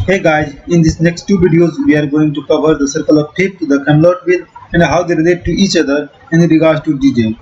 Hey guys, in these next two videos we are going to cover the circle of fifth, the Camelot wheel and how they relate to each other in regards to DJ.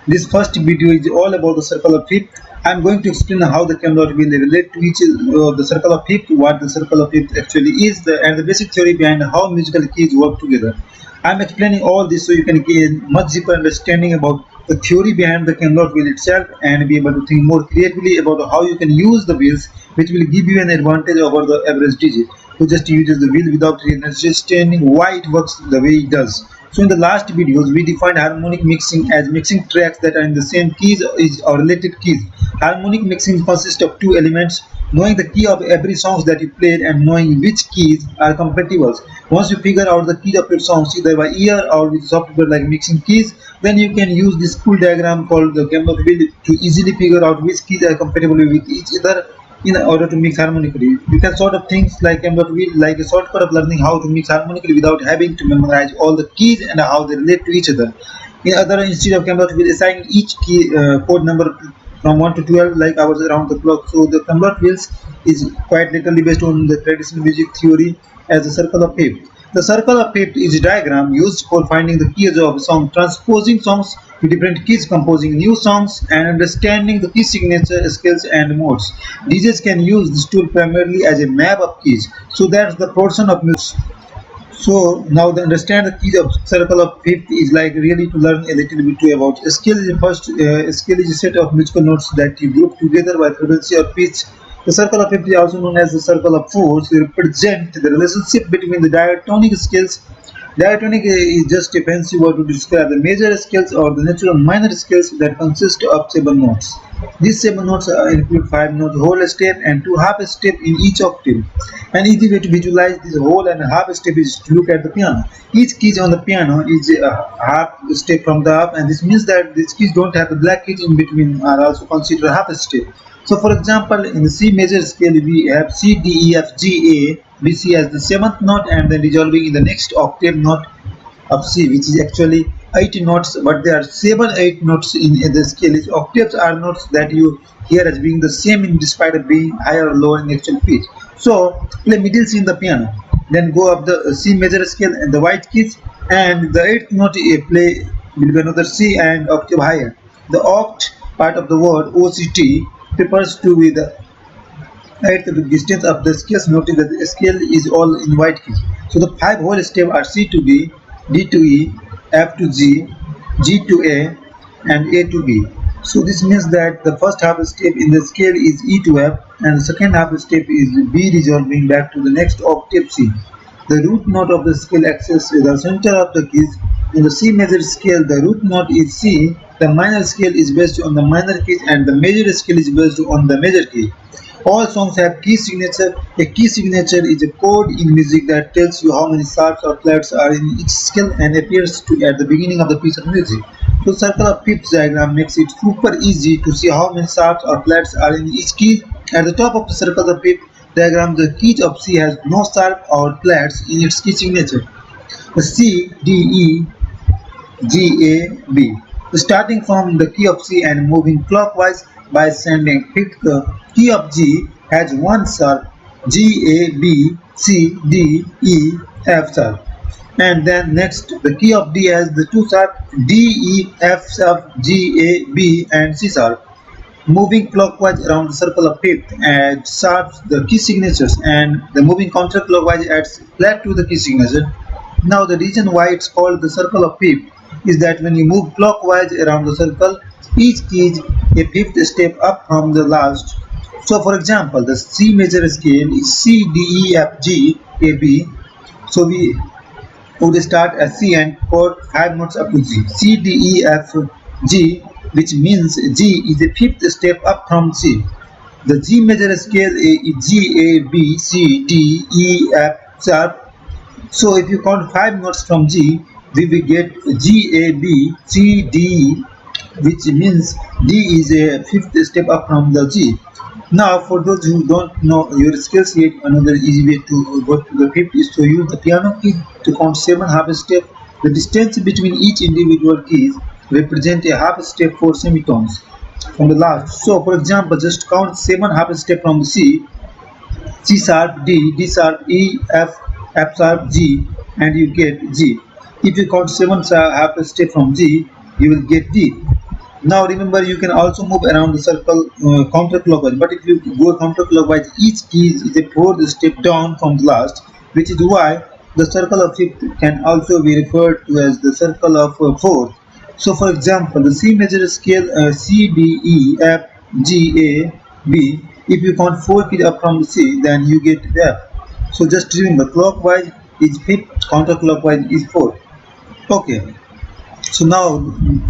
This first video is all about the circle of fifth. I am going to explain how the Camelot wheel relate to each the circle of fifth, what the circle of fifth actually is, and the basic theory behind how musical keys work together. I am explaining all this so you can gain much deeper understanding about the theory behind the Camelot wheel itself and be able to think more creatively about how you can use the wheels, which will give you an advantage over the average DJ who just uses the wheel without really understanding why it works the way it does. So in the last videos we defined harmonic mixing as mixing tracks that are in the same keys or related keys. Harmonic mixing consists of two elements: knowing the key of every song that you played and knowing which keys are compatible. Once you figure out the key of your songs either by ear or with software like mixing keys, then you can use this cool diagram called the Camelot wheel to easily figure out which keys are compatible with each other in order to mix harmonically. You can sort of things like Camelot wheel like a shortcut of learning how to mix harmonically without having to memorize all the keys and how they relate to each other. Instead of Camelot wheel assigning each key code number from 1 to 12 like hours around the clock. So the Camelot wheels is quite literally based on the traditional music theory as the circle of fifth. The circle of fifth is a diagram used for finding the keys of a song, transposing songs to different keys, composing new songs, and understanding the key signature, scales, and modes. DJs can use this tool primarily as a map of keys. So that's the portion of music. So now to understand the key of circle of fifth is like really to learn a little bit too about. A scale is a scale is a set of musical notes that you group together by frequency or pitch. The circle of fifth is also known as the circle of fourths. It represents the relationship between the diatonic scales. Diatonic is just a fancy word to describe the major scales or the natural minor scales that consist of 7 notes. These 7 notes include 5 notes whole step and 2 half step in each octave. An easy way to visualize this whole and half step is to look at the piano. Each key on the piano is a half step from the up, and this means that these keys don't have the black keys in between are also considered half step. So for example, in the C major scale we have C, D, E, F, G, A, B, C as the 7th note and then resolving in the next octave note of C, which is actually 8 notes, but there are 8 notes in the scale. Octaves are notes that you hear as being the same in despite of being higher or lower in actual pitch. So play middle C in the piano, then go up the C major scale and the white keys, and the 8th note play will be another C and octave higher. The oct part of the word OCT refers to with the at the distance of the scales. Notice that the scale is all in white keys. So the 5 whole steps are C to B, D to E, F to G, G to A, and A to B. So this means that the first half step in the scale is E to F, and the second half step is B resolving back to the next octave C. The root note of the scale accesses the center of the keys. In the C major scale, the root note is C, the minor scale is based on the minor keys, and the major scale is based on the major key. All songs have key signature. A key signature is a code in music that tells you how many sharps or flats are in each scale and appears at the beginning of the piece of music. So circle of fifths diagram makes it super easy to see how many sharps or flats are in each key. At the top of the circle of fifth diagram, the key of C has no sharp or flats in its key signature. The C, D, E, G, A, B. Starting from the key of C and moving clockwise by ascending fifth, the key of G has one sharp, G, A, B, C, D, E, F sharp. And then next, the key of D has the two sharp, D, E, F sharp, G, A, B, and C sharp. Moving clockwise around the circle of fifth adds sharps the key signatures, and the moving counterclockwise adds flat to the key signature. Now the reason why it's called the circle of fifth is that when you move clockwise around the circle, each key is a fifth step up from the last. So for example, the C major scale is C, D, E, F, G, A, B. So we would start at C and for 5 notes up to G. C, D, E, F, G, which means G is the fifth step up from C. The G major scale is G, A, B, C, D, E, F sharp. So if you count 5 notes from G, we will get G, A, B, C, D, which means D is a fifth step up from the G. Now for those who don't know your scales yet, another easy way to go to the fifth is to use the piano key to count 7 half steps. The distance between each individual keys represent a half step for semitones. from the last. So for example, just count 7 half step from the C, C sharp, D, D sharp, E, F, F sharp, G, and you get G. If you count 7 half step from G, you will get D. Now remember, you can also move around the circle counterclockwise, but if you go counterclockwise, each key is a fourth step down from the last, which is why the circle of fifth can also be referred to as the circle of fourth. So for example, the C major scale C, D, E, F, G, A, B, if you count 4 keys up from the C, then you get F. So just remember, clockwise is fifth, counterclockwise is fourth. Okay. So now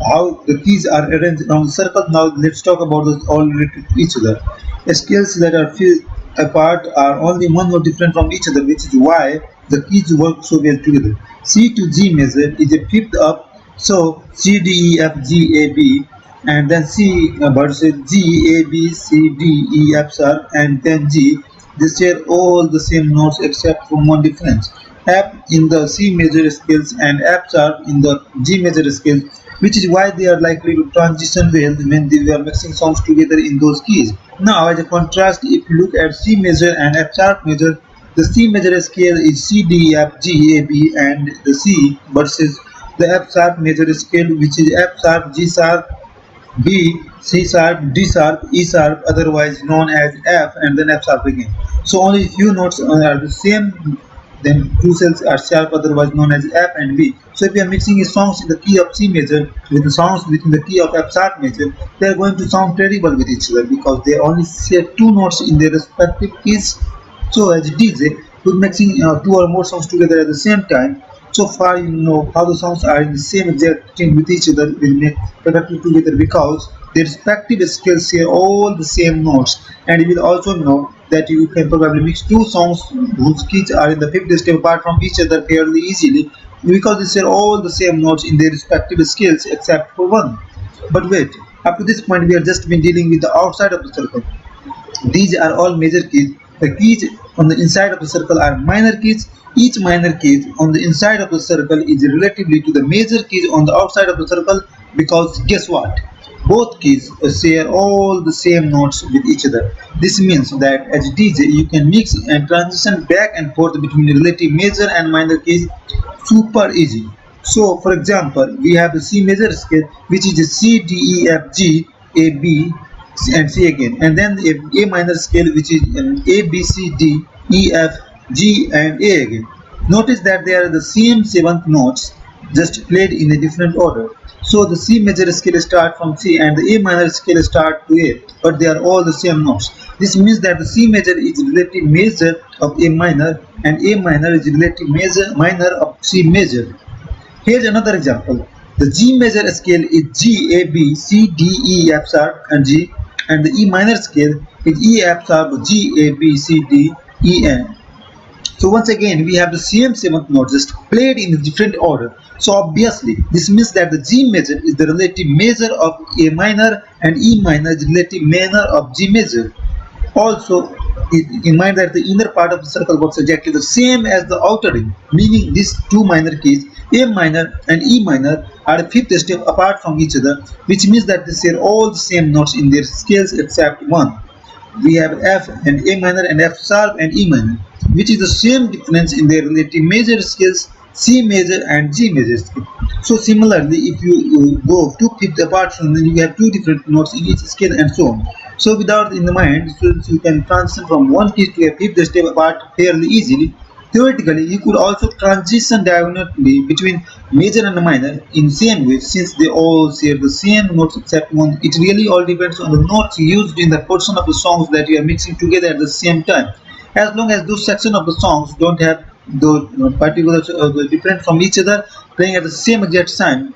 how the keys are arranged around the circle. Now let's talk about the all related to each other. The scales that are few apart are only one note different from each other, which is why the keys work so well together. C to G measure is a fifth up, so C D E F G A B, and then C versus G A B C D E F sharp, and then G. They share all the same notes except from one difference. F in the C major scales and F sharp in the G major scales, which is why they are likely to transition well when they are mixing songs together in those keys. Now, as a contrast, if you look at C major and F sharp major, the C major scale is C D F G A B, and the C versus the F sharp major scale, which is F sharp G sharp B, C sharp, D sharp, E sharp, otherwise known as F, and then F sharp again. So only few notes are the same, then two cells are sharp, otherwise known as F and B. So if you are mixing songs in the key of C major with the songs within the key of F sharp major, they are going to sound terrible with each other because they only share two notes in their respective keys. So as DJ, with mixing two or more songs together at the same time, so far you know how the songs are in the same exact tune with each other will make perfectly together because their respective scales share all the same notes, and you will also know that you can probably mix two songs whose keys are in the fifth step apart from each other fairly easily because they share all the same notes in their respective scales except for one. But wait, up to this point we have just been dealing with the outside of the circle. These are all major keys. The keys on the inside of the circle are minor keys. Each minor key on the inside of the circle is relatively to the major keys on the outside of the circle because guess what? Both keys share all the same notes with each other. This means that as DJ you can mix and transition back and forth between the relative major and minor keys super easy. So for example, we have the C major scale which is the C, D, E, F, G, A, B, and C again, and then A minor scale which is A, B, C, D, E, F, G, and A again. Notice that they are the same seventh notes just played in a different order. So the C major scale start from C and the A minor scale start to A, but they are all the same notes. This means that the C major is relative major of A minor and A minor is relative minor of C major. Here's another example. The G major scale is G, A, B, C, D, E, F sharp, and G, and the E minor scale is E, F sharp, G, A, B, C, D, E, N. So once again, we have the same seventh note just played in a different order. So obviously, this means that the G major is the relative major of A minor and E minor is relative minor of G major. Also, in mind that the inner part of the circle works exactly the same as the outer ring, meaning these two minor keys, A minor and E minor, are a fifth step apart from each other, which means that they share all the same notes in their scales except one. We have F and A minor and F sharp and E minor, which is the same difference in their relative major scales, C major and G major scale. So similarly, if you go two fifths apart from them, you have two different notes in each scale and so on. So without in the mind, so you can transition from one key to a fifth step apart fairly easily. Theoretically, you could also transition diagonally between major and minor in same way since they all share the same notes except one. It really all depends on the notes used in the portion of the songs that you are mixing together at the same time. As long as those sections of the songs don't have the particular different from each other playing at the same exact time.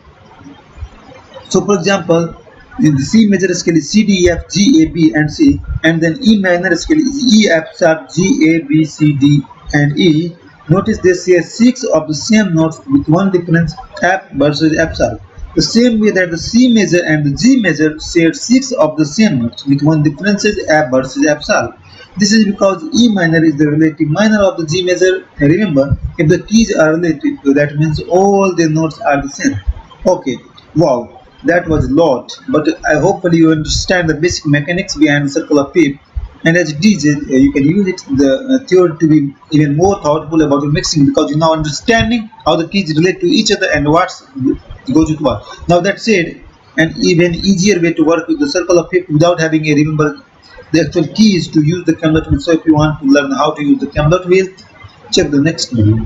So for example, in the C major scale is C, D, E, F, G, A, B, and C, and then E minor scale is E, F sharp, G, A, B, C, D, and E. Notice they share 6 of the same notes with one difference, F versus F sharp. The same way that the C major and the G major share 6 of the same notes with one difference, F versus F sharp. This is because E minor is the relative minor of the G major. And remember, if the keys are relative, that means all the notes are the same. Okay, wow. That was a lot, but I hopefully you understand the basic mechanics behind the circle of fifth. And as a DJ, you can use it the theory to be even more thoughtful about your mixing because you're now understanding how the keys relate to each other and what goes with what. Now that said, an even easier way to work with the circle of fifth without having a remember the actual key is to use the Camelot wheel. So if you want to learn how to use the Camelot wheel, check the next video.